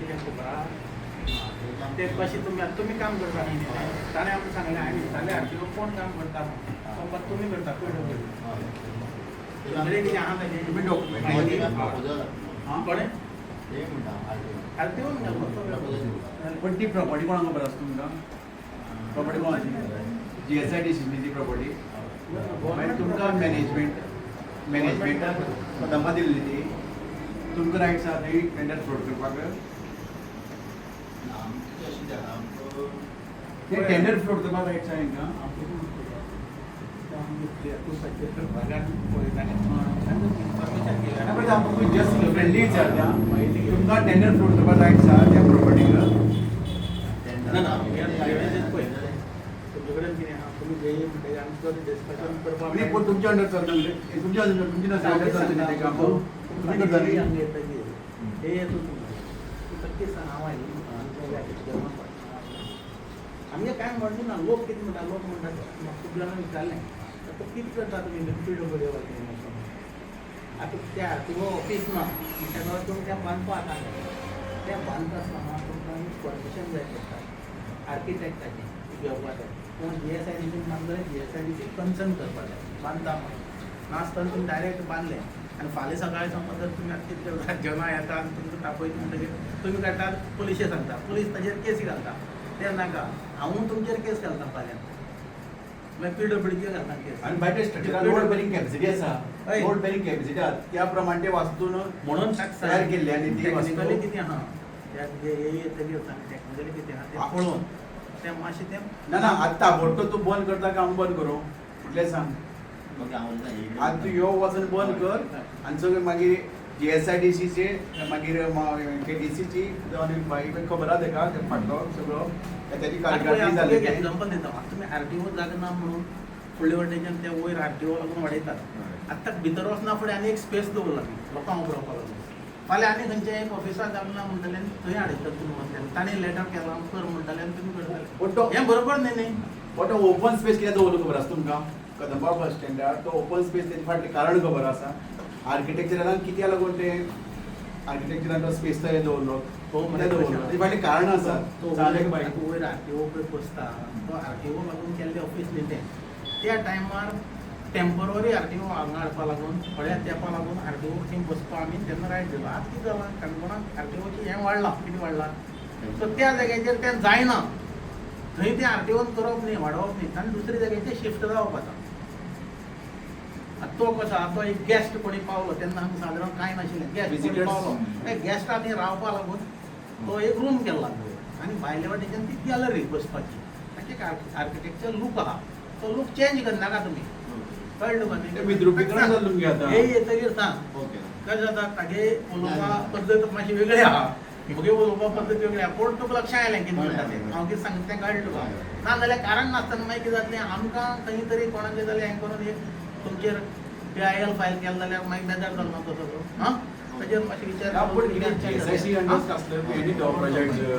तुझ्या खबरा ते कशी तुम्ही काम करता ताणे आमकां सांगलें आनी जाले आरटीओ कोण काम करता पण तुम्ही करता सगळें कितें आहा ताजें तुम्ही डॉक्युमेंट कोणें ते म्हणटा आरटीओ पण ती प्रॉपर्टी कोणाक खबर आसा तुमकां प्रॉपर्टी कोणाची GSIDCची प्रॉपर्टी मागीर तुमकां मॅनेजमेंटान कदंबा दिल्ली ती तुमकां रायट्स आहा ती टेंडर फ्लोट करपाक आमचे अशें जाता आमकां ते टेंडर फ्लोट करपाक रायट्स आहा हांकां जस्ट फ्रेंडली विचारता तुमकां टेंडर फ्लोट करपाक रायट्स आहा त्या प्रॉपर्टीक नाही पण तुमच्या अंडर चलता तुमच्या अंडर चलता ते काम तुम्ही करता न्ही आमगे काय म्हणले ना लोक किती म्हणतात लोक म्हणतात खूप जणांना विचारलें तर किती करता तुम्ही PWA आता त्या तुमो ऑफिस ना त्या तुम्ही त्या बांदपा आता त्या बांधता आसतना तुमकां परमिशन जाय पडटा आर्किटेक्टाचें घेवपाचें पूण GSIDC बांदलें GSIDC कन्सर्न करपाक जाय बांदता नासतना तुमी डायरेक्ट बांदलें आनी फाल्यां सकाळीं समज जर तुमी आतां कितें करता जेवणां येता आनी तुमकां तापयता म्हणटकीर तुमी काडटात पुलिशे सांगता पुलीस ताजेर केसी घालता ते नाका हांव तुमचेर केस घालता फाल्यां मागीर PWDचेर घालता केस आणि बाय स्ट्रक्चरान लोड बेरिंग कॅपॅसिटी आसा लोड बेरिंग कॅपॅसिटी आसा त्या प्रमाणे ते वास्तून म्हणून तयार केल्ली आनी ती टेक्निकली वास्तू कितें आहा त्या येतकीर टेक्निकली कितें आहा तें पळोवन तें मातशें तें ना ना आत्ता ताबडतोब तूं बंद करता काय हांव बंद करूं म्हटलें सांग म्हाका हांव आज तूं यो वचून बंद कर आनी सगळें मागीर GSIDCचे मागीर KDCची खबर आहा तेका फाटलो सगळो त्याची कारकिर्दी जाली एक्झाम्पल दिता तुमी आरटीओ जागा ना म्हणून फुडले वटेच्यान ते वयर आरटीओ लागून वाडयतात आतां भितर वचना फुडें आनी एक स्पेस दवरला लोकांक उबरावपा लागून फाल्यां आनी खंयचे एक ऑफिसाक जावना म्हणटले थंय हाडयतात तुमी म्हणटले ताणें लेटर केला कर म्हणटले आनी तुमी करतले हें बरोबर न्ही बट ओपन स्पेस कित्याक दवरलो खबर आसा तुमकां कदंबा बस स्टँडार तो ओपन स्पेस तेजे फाटलें कारण खबर आसा आर्किटेक्चरान कित्याक लागून ते आर्किटेक्चरान तो स्पेस थंय दवरलो कित्याक दवरलो तेजे फाटलीं कारणां आसात जालें बाय वयर आरटीओ पळय बसता तो आरटीओ लागून केल्लें ऑफिस न्ही तें त्या टायमार टेम्पररी आरटीओ हांगा हाडपा लागून थोड्या तेंपा लागून आरटीओ थंय बसपा आमी तेन्ना रायट दिलो आतां कितें जालां काणकोणाक आरटीओची हें वाडलां कितें वाडलां सो त्या जाग्याचेर तें जायना थंय तें आरटीओन करप न्ही वाडोवप न्ही आनी दुसरे जाग्याचेर शिफ्ट जावप आतां तो कसो आहा तो एक गॅस्ट कोणी पावलो तेन्ना आमकां सादारण कांय नाशिल्लें गॅस्ट कोणी पावलो त्या गॅस्टाक थंय रावपा लागून तो एक रूम केला आनी भायले वाटेच्यान ती गॅलरी बसपाची ताचे आर्किटेक्चर लूक आहा तो लूक चेंज करनाका तुमी कळ्ळें तुका न्ही विद्रुपीकरण जालें तुमगे आतां हे येतकीर सांग ओके कशें जाता तागे उलोवपा पद्दत मातशी वेगळी आहा म्हगे उलोवपा पद्दत वेगळी आहा पूण तुका लक्षांत आयलें कितें म्हणटा तें हांव कितें सांगता तें कळ्ळें तुका ना जाल्यार कारण नासतना मागीर कितें जातलें आमकां खंय तरी कोणाचें जाल्यार हें करून एक तुमचेर PIL फायल केलो जाल्यार मागीर बेजार जालो ना तसो हां ताजेर मातशें विचार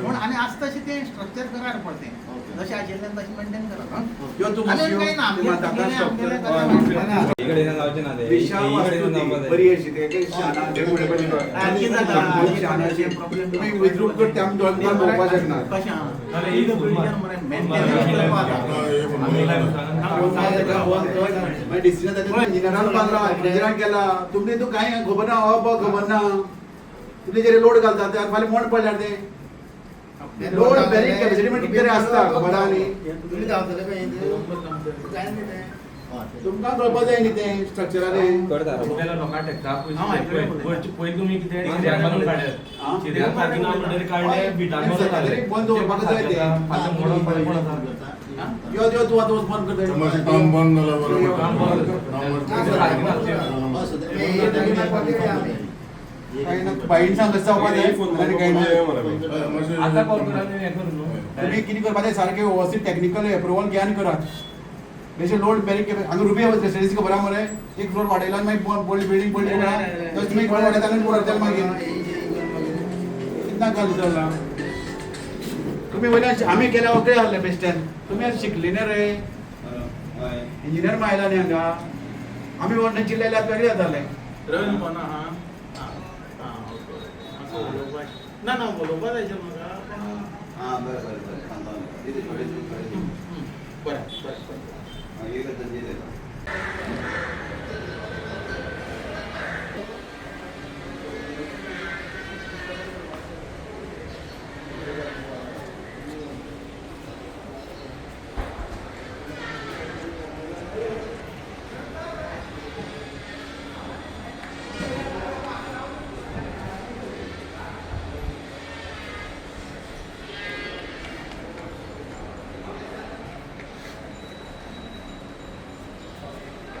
पूण आनी आसता तशें तें स्ट्रक्चर करार पडटें जशें आशिल्लें तशें मेंटेन करप बरी अशी विद्रूप करता आमी दोन भोंवपाक शकना इंजिनियरान बांदला इंजिनियरान केला तुमने तू कांय खबर ना खबर ना तुमचे जेरे लोड घालता ते फाल्यां मोड पडल्यार ते लोड बेरिंग कॅपॅसिटी म्हणजे कितें आसता खबर आहा न्ही तुमी धांवतले काय ते तुमकां कळपा जाय न्ही तें स्ट्रक्चरान करता लोकां टेक्टा पयलीं तुमी कितें शिऱ्याक बांदून काडल्यात शिऱ्याक सारकी ना म्हणटरी काडले बिटान बंद दवरपाक जाय ते फाल्यां मोडोन पडलें कोण आसा यो यो तूं आतां बंद कर मातशें काम बंद जालां बरोबर काम काही ना बाईन सांग कसं जावपा जाय आनी काही ना आतां कॉल करा आनी हें करूं न्हू तुम्ही कितें करपा जाय सारकें व्यवस्थीत टॅक्निकल अप्रुवल घेयान करात बेशे लोड बेरीक हांगा रुबी रेसिडेन्सी खबर आहा मरे एक फ्लोर वाडयला आनी मागीर व्हडली बिल्डींग पडली तशें तुमी एक फ्लोर वाडयता आनी उडयता मागीर कितना घाल जाला तुम्ही वयल्यान आमी केल्या ओके जाल्ले बेश्टेन तुमी आतां शिकली न्ही रे इंजिनियर मायला न्ही हांगा आमी व्हडले चिल्लेले आतां वेगळे जाताले रन कोण आहा आं आं ओके असो उलोवपाक ना ना उलोवपा जायचें म्हाका पण हां बरें बरें बरें सांगता कितें थोडें बरें बरें बरें एक दिता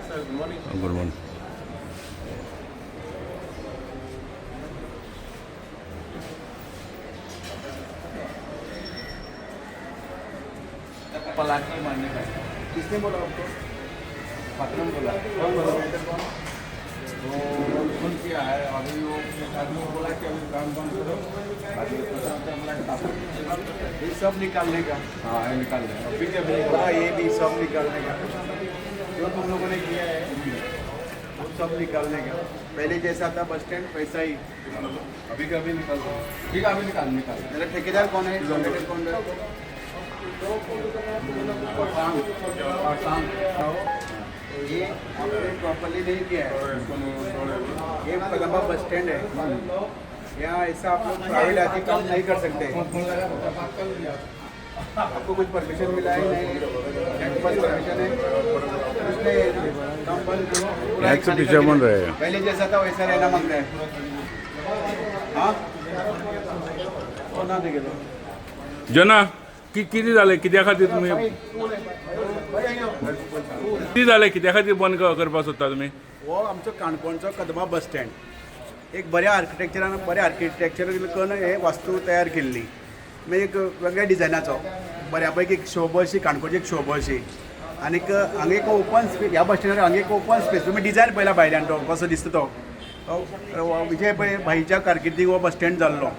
sir good morning good morning. पलाकी मारने का किसने बोला आपको? पात्र ने बोला. कौन बोला? तो फोन किया है अभी वो आदमी को बोला कि अभी काम बंद करो अभी ये सब निकालने का. हाँ ये निकालने का. अभी जब बोला ये भी सब निकालने का जो तुम लोगों ने किया है वो सब निकालने का. पहले जैसा था बस स्टैंड वैसा ही अभी का अभी निकाल दो. ठीक है अभी निकाल. मेरा ठेकेदार कौन है? ठेकेदार कौन है? ये आपने प्रॉपर्ली नहीं किया है. ये कदम्बा बस स्टैंड है. यहाँ ऐसा आप लोग प्राइवेट आके काम नहीं कर सकते. आपको कुछ परमिशन मिला है? नहीं. आपके पास परमिशन है? उसने काम बंद करो. टैक्स पीछे बन रहे हैं. पहले जैसा था वैसा रहना मांग रहा है. हाँ तो ना देखे तो जना किती झाले कित्या खातीर तुम्ही किती झाले कित्या खातीर बंद करपाक सोदता तुम्ही? हो आमचो काणकोणचो कदंबा बस स्टँड एक बऱ्या आर्किटेक्चर करून हे वास्तू तयार केल्ली. मागीर एक वेगळ्या डिझायनाचो बऱ्या पैकी एक शोभो अशी काणकोणची एक शोभो अशी. आनीक हांगा एक ओपन स्पेस ह्या बस स्टँडार हांगा एक ओपन स्पेस तुमी डिझायन पळयला भायल्यान तो कसो दिसता तो. विजय भाईच्या कारकिर्दीक हो बस स्टँड जाल्लो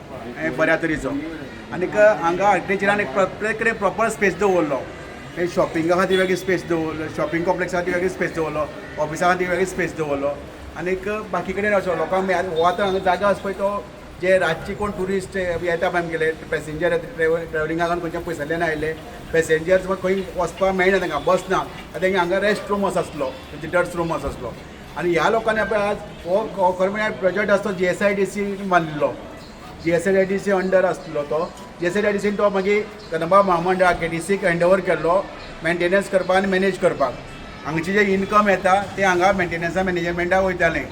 बऱ्या तरेचो. आनीक हांगा आर्किटेक्चरान एक प्रत्येक कडेन प्रॉपर स्पेस दवरलो. शॉपिंगा खातीर वेगळी स्पेस दवरलो. शॉपिंग कॉम्प्लेक्सा खातीर वेगळी स्पेस दवरलो. ऑफिसा खातीर वेगळी स्पेस दवरलो. आनीक बाकी कडेन अशें लोकांक हो आतां हांगा जागा आसा पळय तो जे रातची कोण ट्युरिस्ट येता पळय आमगेले पॅसेंजर ट्रॅव्हलिंगाक खंयच्या पयसल्ल्यान आयले पॅसेंजर्स खंय वचपाक मेळना तांकां बस ना. तांकां हांगा रेस्ट रूम आसलो विजिटर्स रूम आसलो. आनी ह्या लोकांनी पळय आज हो खरें म्हळ्यार प्रोजेक्ट आसतो GSIDC बांदिल्लो. GSIDC अंडर आसलो तो. GSIDCन तो मागीर कदंबा महामंडळ KTCक हँडओवर केल्लो मेंटेनन्स करपाक आनी मॅनेज करपाक. हांगचे जे इनकम येता ते हांगा मेंटेनन्सा मॅनेजमेंटाक वयतालें.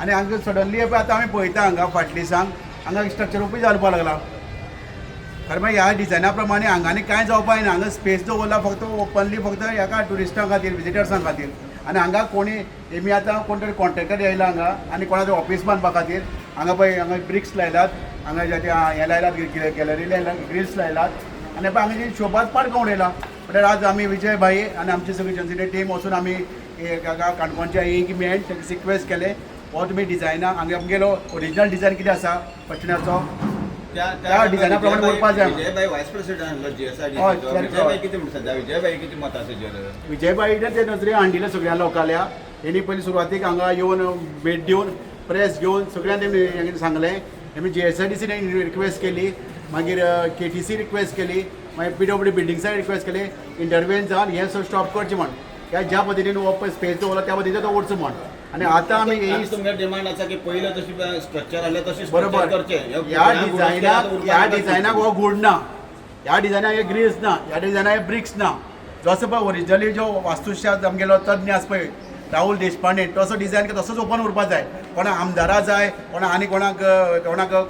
आनी हांगा सडनली आतां आमी पळयता हांगा फाटली दिसांक हांगा स्ट्रक्चरूय जावपाक लागला. खरें म्हळ्यार ह्या डिझायना प्रमाणे हांगांनी कांय जावपाक ना. हांगा स्पेस दवरला फक्त ओपनली फक्त ह्या टुरिस्टां खातीर विजिटर्सां खातीर. आनी हांगा कोणी एमी आतां कोण तरी कॉन्ट्रॅक्टर येयला हांगा आनी कोणाचें ऑफीस बांदपा खातीर हांगा पळय हांगा ब्रिक्स लायल्यात. हांगा हें लायल्यात गॅलरी लायल्यात ग्रिल्स लायल्यात. आनी पळय हांगा जी शोभात पाड कावण येयला. म्हटल्यार आज आमी विजय भाई आनी आमची सगळी जनतेची टीम वचून आमी काणकोणच्या एक मेळ्ळें रिक्वेस्ट केलें हो तुमी डिझायना हांगा आमगेलो ओरिजिनल डिझायन कितें आसा पश्चिमाचो त्या डिझायना प्रमाणे करपाक जाय. विजयभाई वायस प्रेसिडेंट GSIDC हय, विजयभाई कितें म्हणटा सध्या विजयभाई कितें मत आसा हेजेर? विजयबाईने ते नजरे हाडिल्ले सगळ्या लोकांल्या. हेणी पयलीं सुरवातीक हांगा येवन भेट दिवन प्रेस घेवन सगळ्यांक तेमी सांगलें. आमी GSIDCने रिक्वेस्ट केली मागीर KTC रिक्वेस्ट केली मागीर PWD बिल्डिंग्साक रिक्वेस्ट केली इंटरव्हेन जावन हें स्टॉप करचें म्हण. ह्या ज्या पद्दतीन हो स्पेस दवरला त्या पद्दतीन तो वचचो म्हण. आनी आतां आमी तुमगे डिमांड आसा की पयलें तशी स्ट्रक्चर आसलें तशें बरोबर करचें. ह्या डिझायनाक हो गूड ना. ह्या डिझायनाक हे ग्रिल्स ना. ह्या डिझायनाक हे ब्रिक्स ना. जसो पळय ओरिजिनली जो वास्तुशास्त्र आमगेलो तज्ञ आसा पळय राहुल देशपांडे तसो डिझायन तसोच ओपन उरपा जाय. कोणाक आमदारा जाय आनी कोणाक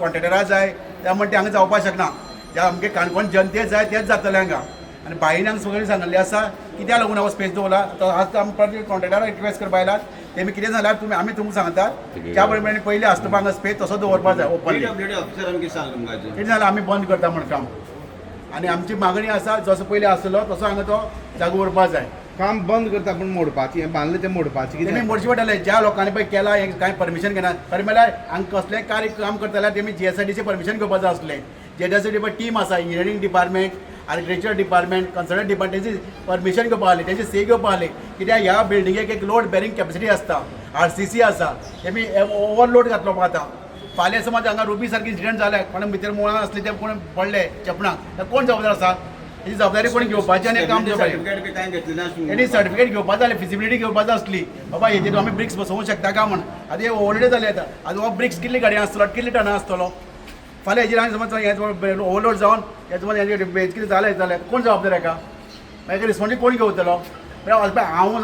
कॉन्ट्रॅक्टरा जाय त्या म्हणटा हांगा जावपाक शकना. जे आमगे काणकोण जनतेक जाय तेंच जातलें हांगा. आनी भाईन हांगा सगळें सांगलें आसा कित्याक लागून हांव स्पेस दवरला. आज आमी कॉन्ट्रॅक्टराक रिक्वेस्ट करपा आयलात तेमी कितें जाल्यार आमी तुमकां सांगतात ज्या प्रमाणे पयलीं आसता हांगा स्पेस तसो दवरपा जाय ओपनली. ऑफिसरान कितें सांगलें तुमकां? कितें जाल्यार आमी बंद करता म्हण काम. आनी आमची मागणी आसा जसो पयलीं आसलो तसो हांगा तो जागो उरपा जाय. काम बंद करता पण मोडपाची हें बांदलें तें मोडपाची तेमी कितें मोडची पडटले. ज्या लोकांनी पळय केला हें कांय परमिशन घेना. खरें म्हळ्यार हांगा कसलेंय कार्य काम करता जाल्यार तेमी GSIDC परमिशन घेवपाक जाय आसलें. GSIDC टीम आसा engineering department architecture department consultant department तेजी परमिशन घेवपाक जाली तेजी से घेवपाक जाली. कित्याक ह्या बिल्डिंगेक एक लोड बेरिंग कॅपॅसिटी आसता RCC आसा. तेमी ओवरलोड घातलो आतां फाल्यां समज हांगा रुबी सारकी इन्सिडंट जाले कोण भितर मुळान असले ते कोण पडले चपणाक कोण जबाबदार आसा ही जबाबदारी कोणी घेवपाची आनी काम करपाचें सर्टिफिकेट कांय घेतलें ना तेणी सर्टिफिकेट घेवपा जाय फिजिबिलिटी घेवपाची आसली बाबा हेजेर आमी ब्रिक्स बसोवंक शकता काय म्हण आतां हे ओवरलोड जाले आतां हो ब्रिक्स कितली गाडयां आसतलो कितले टना आसतलो फाल्यां हेजेर आनी समज हे ओवरलोड जावन हे समज हेजेर कितें जालें कोण जबाबदार हेका मागीर रिस्पॉन्सीबिलिटी कोण घेवतलो हांव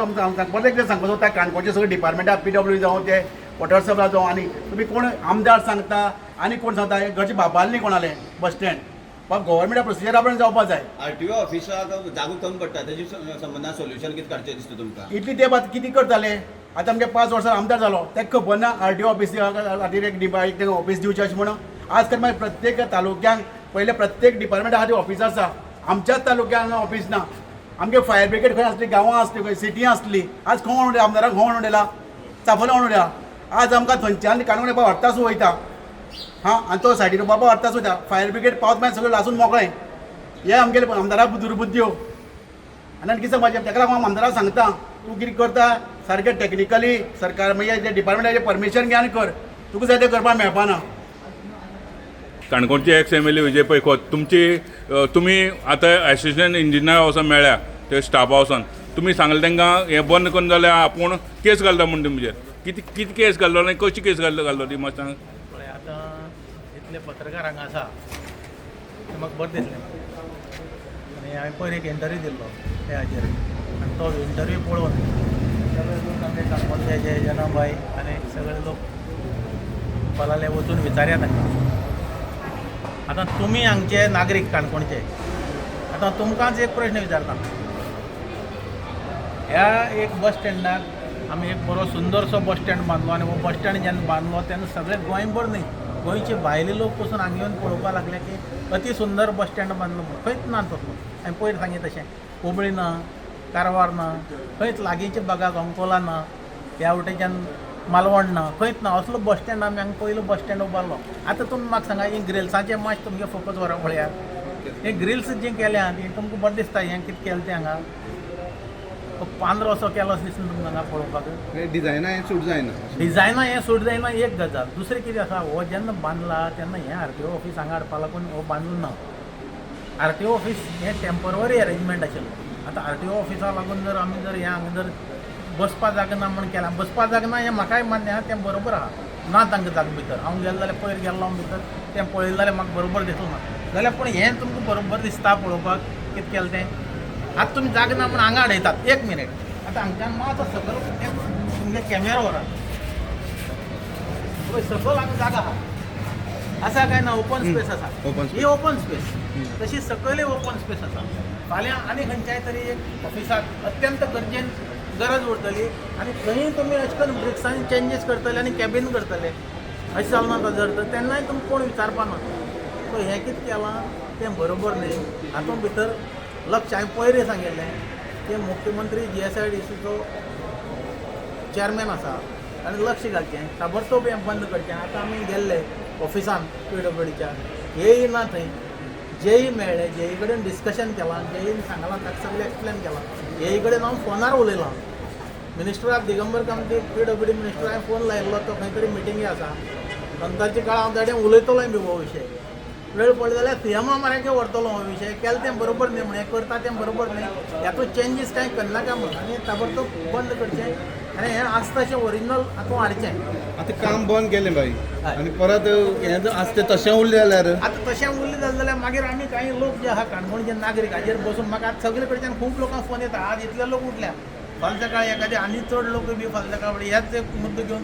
परत एकदां सांगपाचो त्या काणकोणचे सगळे डिपार्टमेंटा PW जावं ते वॉटर सप्लाय जावं आनी तुमी कोण आमदार सांगता आनी कोण सांगता घरचे बाबाल न्ही कोणाले बस स्टँड बाबा गव्हर्मेंटा प्रोसिजरा प्रमाणे जावपाक जाय RTO ऑफिसाक जागो कमी पडटा तेजे संबंदान सोल्युशन कितें करचें दिसता तुमकां इतली तेंप आतां कितें करताले आतां आमगे 5 वर्सां आमदार जालो ताका खबर ना RTO ऑफिस खातीर एक ऑफिस दिवचें अशें म्हणून आज कर मागीर प्रत्येक तालुक्यांक पयले प्रत्येक डिपार्टमेंटा खातीर ऑफिस आसा आमच्याच तालुक्यांक ऑफिस ना आमगे फायर ब्रिगेड खंय आसली गांवां आसली खंय सिटी आसली आज खंय म्हणून आमदाराक खंय म्हणून उडयला चाफोला म्हणून उडयला आज आमकां थंयच्यान काणकोण बाबा हरतास वयता हां आनी तो सायडीन बाबा हरतास वयता फायर ब्रिगेड पावत मागीर सगळें लासून मोकळें हे आमगेले आमदाराक दुर्बुद्ध्यो आनी कितें सांगपाचें ताका लागून हांव आमदाराक सांगता तूं कितें करता सारकें टॅक्निकली सरकार मागीर जे डिपार्टमेंटाचें परमिशन घेवन कर तुका जाय तें करपाक मेळपाना काणकोणचे एक्स MLA विजय पै खोत तुम्ही आता एसिस्टंट इंजिनियर वचून मेळ्ळ्या ते स्टाफ हावसान तुम्ही सांगले तांकां हें बंद करून जाल्यार आपूण केस घालता म्हणून तुमचेर किती केस घाल्लो आनी कशी केस घाल्लो ती मातशें सांग पळय आतां इतले पत्रकार हांगा आसा ते म्हाका बरें दिसलें आनी हांवें पयर एक इंटरव्यू दिल्लो त्या हाचेर आनी तो इंटरव्यू पळोवन सगळे लोक आमचे काणकोणचे जे जनाबाई आनी सगळे लोक पळाले वचून विचारया तांकां आतां तुमी हांगचे नागरीक काणकोणचे आतां तुमकांच एक प्रश्न विचारता ह्या एक बस स्टँडाक आमी एक बरो सुंदरसो बस स्टँड बांदलो आनी हो बस स्टँड जेन्ना बांदलो तेन्ना सगळे गोंयभर न्ही गोंयचे भायले लोक पसून हांगा येवन पळोवपाक लागले की अति सुंदर बस स्टँड बांदलो म्हणून खंयच ना तसलो हांवें पयर सांगीत तशें हुबळी ना कारवार ना खंयच लागींचे भागाक अंकोला ना ह्या वटेच्यान मालवण ना खंयच ना असलो बस स्टँड आमी हांगा पयलो बस स्टँड उबारलो आतां तुमी म्हाका सांगा ही ग्रिल्साचें मातशें तुमगे फोकस व्हरा पळयात हे ग्रिल्स जें केल्या ती तुमकां बरें दिसता हें कितें केलें तें हांगा पांदरो असो केलो दिसना तुमकां हांगा पळोवपाक डिझायना हें सूट जायना डिझायना हें सूट जायना एक गजाल दुसरें कितें आसा हो जेन्ना बांदला तेन्ना हें RTO ऑफिस हांगा हाडपा लागून हो बांदलो ना RTO ऑफिस हें टेम्पररी अरेंजमेंट आशिल्लें आतां RTO ऑफिसा लागून जर आमी जर हें हांगा जर बसपा जागा ना म्हण केलां बसपा जागा ना हें म्हाकाय मान्य आहा तें बरोबर आहा ना तांकां जागा भितर हांव गेलो जाल्यार पयर गेल्लो हांव भितर तें पळयलें जाल्यार म्हाका बरोबर दिसलो ना जाल्यार पूण हें तुमकां बरोबर दिसता पळोवपाक कितें केलें तें आतां तुमी जागा ना म्हण हांगा हाडयतात एक मिनीट आतां हांगच्यान मात सकयल तुमगे कॅमेरा व्हरात पळय सकयल हांगा जागा आसा काय ना ओपन स्पेस आसा ही ओपन स्पेस तशी सकयलय ओपन स्पेस आसा फाल्यां आनी खंयच्याय तरी एक ऑफिसाक अत्यंत गरजेन गरज उरतली आनी थंय तुमी अशें करून ब्रिक्सांनी चेंजीस करतले आनी कॅबिन करतले अशें चलना जर तर तेन्नाय तुमकां कोण विचारपाना सो हें कितें केलां तें बरोबर न्ही हातूंत भितर लक्ष हांवें पयलीं सांगिल्लें की मुख्यमंत्री GSIDCचो चॅरमॅन आसा आनी लक्ष घालचें ताबडतोब हें बंद करचें आतां आमी गेल्ले ऑफिसान PWDच्या हेय ना थंय जेई मेळ्ळे जेई कडेन डिस्कशन केलां जेईन सांगलां ताका सगळें एक्सप्लेन केलां हेई कडेन हांव फोनार उलयलां मिनिस्टर ऑफ दिगंबर कामती PWD मिनिस्टर हांवें फोन लायिल्लो तो खंय तरी मिटिंगी आसा नंतरच्या काळार हांव ताणें उलयतलोय बी हो विशय वेळ पडलो जाल्यार CM माराके व्हरतलो हो विशय केलें तें बरोबर न्ही म्हण हें करता तें बरोबर न्ही हातूंत चेंजीस कांय करनाका म्हणून आनी ताबडतोब बंद करचें आनी हें आसता तशें ओरिजिनल हातूंत हाडचें आतां काम बंद केलें बाई आनी परत हें जर आसता तशें उरलें जाल्यार आतां तशें उरलें जाल्यार मागीर आमी कांय लोक जे आहा काणकोणचे नागरीक हाजेर बसून म्हाका आतां सगळे कडच्यान खूब लोकांक फोन येता आज इतले लोक उठल्या फाल्यां सकाळीं एखादे आनी चड लोक बी फाल्यां सकाळ फुडें हेच एक मुद्दो घेवन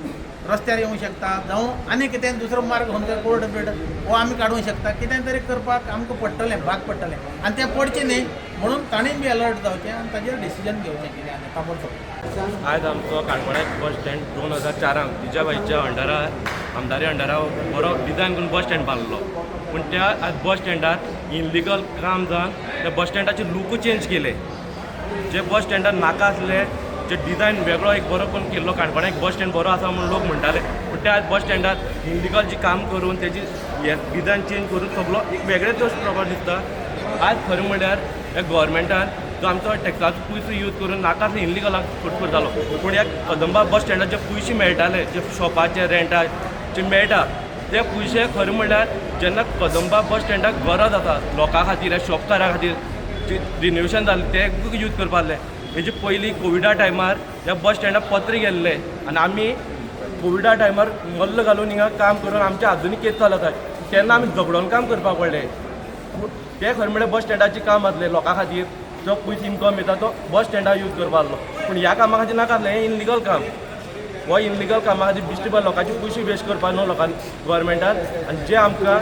रस्त्यार येवंक शकता जावं आनी कितें दुसरो मार्ग खंयचो कोर्ट बीट हो आमी काडूंक शकता कितें तरी करपाक आमकां पडटलें भाग पडटलें आनी तें पडचें न्ही म्हणून ताणें बी अलर्ट जावचें आनी ताजेर डिसिजन घेवचें कितें आनी ताबडतोब आज आमचो काणकोणाक बस स्टँड 2004 जिजाबाईच्या आमदारी अंडरा बरो डिझायन करून बस स्टँड बांदलो पूण त्या आज बस स्टँडार इनलिगल काम जावन त्या बस स्टँडाचे लूक चेंज केले जे बस स्टँडार नाका आसले जे डिझायन वेगळो एक बरो करून केल्लो काणकोणाक बस स्टँड बरो आसा म्हणून लोक म्हणटाले पूण त्या बस स्टँडार इनलिगल जी काम करून तेजी डिझायन चेंज करून सगळो एक वेगळेच प्रकार दिसता आज खरें म्हणल्यार ह्या गव्हर्मेंटान जो आमचो टॅक्साचो पयसो यूज करून नाका इनलिगलाक फट करतालो पूण ह्या कदंबा बस स्टँडार जे पयशे मेळटाले जे शॉपाचे रेंटाचे मेळटा ते पयशे खरें म्हणल्यार जेन्ना कदंबा बस स्टँडाक गरज आसा लोकां खातीर शॉपकारां खातीर जे रिनोवेशन जाल्लें तें यूज करपाक हेजे पयलीं कोविडा टायमार ह्या बस स्टँडाक पत्रे गेल्ले आनी आमी कोविडा टायमार मल्ल घालून हिंगा काम करून आमच्या आजुनी केस चालू आसा तेन्ना आमी झगडून काम करपाक पडलें ते खरें म्हणल्यार बस स्टँडाचें काम आसलें लोकां खातीर जो पयस इन्कम येता तो बस स्टँडाक यूज करपा आसलो पूण ह्या कामा खातीर नाका आसलें हें इनलिगल काम हो इनलिगल कामा खातीर बिश्टीभर लोकांचे पयशे वेस्ट करपाक न्हू लोकांनी गोवोरमेंटान आनी जे आमकां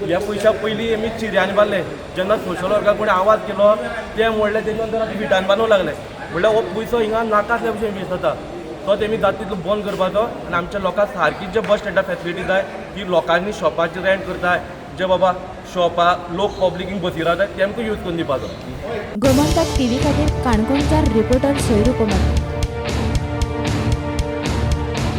ह्या पयशा पयलीं आमी चिऱ्यांनी बांदले जेन्ना सोशल वर्काक कोणी आवाज केलो ते मोडले तेजे नंतर आतां विटान बांदूंक लागले म्हणल्यार हो पयसो हिंगा नाका आसल्या भशेन वेस्ट जाता तो तेमी जाता तितलो बंद करपाचो आनी आमच्या लोकांक सारकीच जे बस स्टँडार फेसिलिटी जाय ती लोकांनी शॉपाची रेंट करताय जे बाबा शॉपा लोक पब्लीक बसी रावतात तेमकां यूज करून दिवपाचो. गोमंतक टीव्ही खातीर काणकोणकार रिपोर्टर सोयरू कुमार.